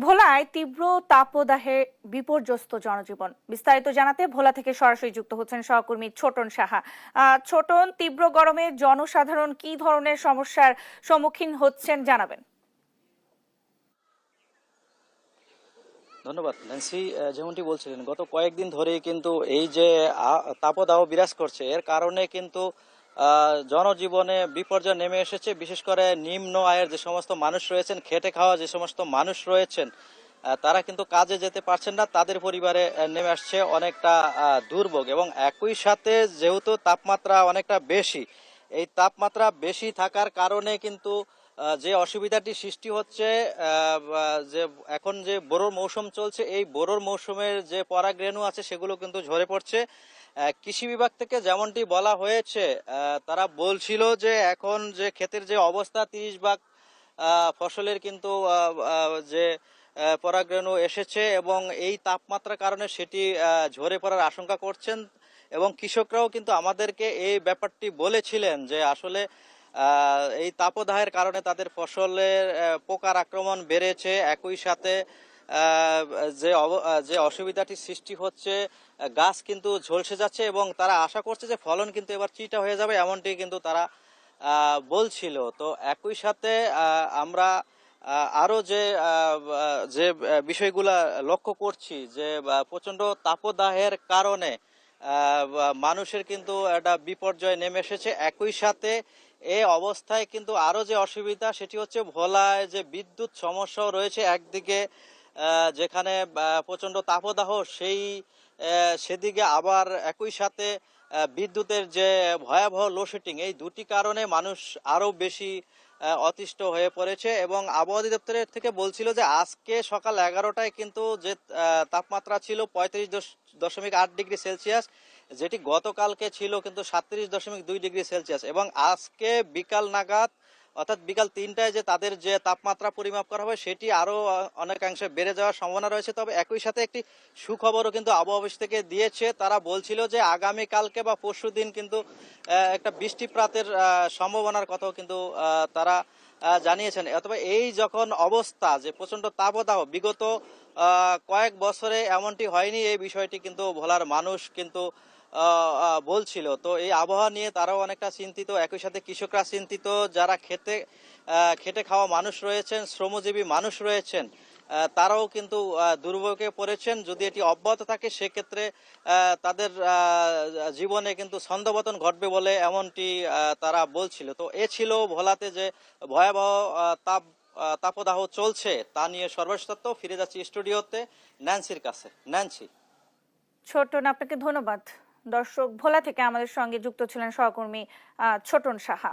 ভোলায় তীব্র তাপদাহে বিপর্যস্ত জনজীবন। বিস্তারিত জানাতে ভোলা থেকে সরাসরি যুক্ত হচ্ছেন সহকর্মী ছোটন সাহা। ছোটন, তীব্র গরমে জনসাধারণ কি ধরনের সমস্যার সম্মুখীন হচ্ছেন জানাবেন। ধন্যবাদ ন্যান্সি। যেমনটি বলছিলেন, গত কয়েকদিন ধরেই কিন্তু এই যে তাপদাহ বিরাজ করছে, এর কারণে কিন্তু জনজীবনে বিপর্যয় নেমে এসেছে। বিশেষ করে নিম্ন আয়ের যে সমস্ত মানুষ রয়েছেন, খেটে খাওয়া যে সমস্ত মানুষ রয়েছেন, তারা কিন্তু কাজে যেতে পারছেন না। তাদের পরিবারে নেমে আসছে অনেকটা দুর্ভোগ। এবং একই সাথে যেহেতু তাপমাত্রা অনেকটা বেশি, এই তাপমাত্রা বেশি থাকার কারণে কিন্তু যে অসুবিধাটি সৃষ্টি হচ্ছে, যে এখন যে বোরোর মৌসুম চলছে, এই বোরোর মৌসুমের যে পরাগরেণু আছে সেগুলো কিন্তু ঝরে পড়ছে। কৃষি বিভাগ থেকে যেমনটি বলা হয়েছে, তারা বলছিল যে এখন যে ক্ষেতের যে অবস্থা, 30 ভাগ ফসলের কিন্তু যে পরাগরেণু এসেছে এবং এই তাপমাত্রার কারণে সেটি ঝরে পড়ার আশঙ্কা করছেন। এবং কৃষকরাও কিন্তু আমাদেরকে এই ব্যাপারটি বলেছিলেন যে আসলে এই তাপদাহের কারণে তাদের ফসলের পোকার আক্রমণ বেড়েছে। একই সাথে যে অসুবিধাটি সৃষ্টি হচ্ছে, গাছ কিন্তু ঝলসে যাচ্ছে এবং তারা আশা করছে যে ফলন কিন্তু এবার চিটা হয়ে যাবে, এমনটি কিন্তু তারা বলছিল। তো একই সাথে আমরা আরো যে বিষয়গুলা লক্ষ্য করছি যে প্রচন্ড তাপদাহের কারণে মানুষের কিন্তু একটা বিপর্যয় নেমে এসেছে। একই সাথে এই অবস্থায় কিন্তু আরো যে অসুবিধা সেটি হচ্ছে ভোলায় যে বিদ্যুৎ সমস্যাও রয়েছে। একদিকে যেখানে প্রচন্ড তাপদাহ, সেদিকে আবার একই সাথে বিদ্যুতের যে ভয়াবহ লোডশেডিং, এই দুটি কারণে মানুষ আরো বেশি অতিষ্ঠ হয়ে পড়েছে। এবং আবহাওয়া অধিদপ্তরের থেকে বলছিল যে আজকে সকাল 11টায় কিন্তু যে তাপমাত্রা ছিল 35.8 ডিগ্রি সেলসিয়াস, যেটি গতকালকে ছিল কিন্তু 37.2 ডিগ্রি সেলসিয়াস। এবং আজকে বিকাল নাগাদ, অর্থাৎ বিকাল 3টায় যে তাদের যে তাপমাত্রা পরিমাপ করা হবে সেটি আরো অনেকাংশে বেড়ে যাওয়ার সম্ভাবনা রয়েছে। তবে একই সাথে একটি সুখবরও কিন্তু আবহাওয়া অফিস থেকে দিয়েছে। তারা বলছিল যে আগামী কালকে বা পরশুদিন কিন্তু একটা বৃষ্টিপাতের সম্ভাবনার কথাও কিন্তু তারা জানিয়েছেন। অথবা এই যখন অবস্থা যে প্রচন্ড তাপদাহ, বিগত কয়েক বছরে এমনটি হয়নি, এই বিষয়টি কিন্তু ভোলার মানুষ কিন্তু বলছিল। তো এই আবহাওয়া নিয়ে তারাও অনেকটা চিন্তিত। একই সাথে কৃষকরা চিন্তিত, যারা খেটে খাওয়া মানুষ রয়েছেন, শ্রমজীবী মানুষ রয়েছেন, তারাও কিন্তু দুর্ভোগে পড়েছেন। যদি এটি অব্যাহত থাকে সেক্ষেত্রে তাদের জীবনে কিন্তু ছন্দপতন ঘটবে বলে এমনটি তারা বলছিল। তো এ ছিল ভোলাতে যে ভয়াবহ তাপদাহ চলছে তা নিয়ে সর্বশেষ তথ্য। ফিরে যাচ্ছি স্টুডিওতে ন্যান্সির কাছে। ন্যান্সি। ছোটন, আপনাকে ধন্যবাদ। দর্শক, ভোলা থেকে আমাদের সঙ্গে যুক্ত ছিলেন সহকর্মী ছোটন সাহা।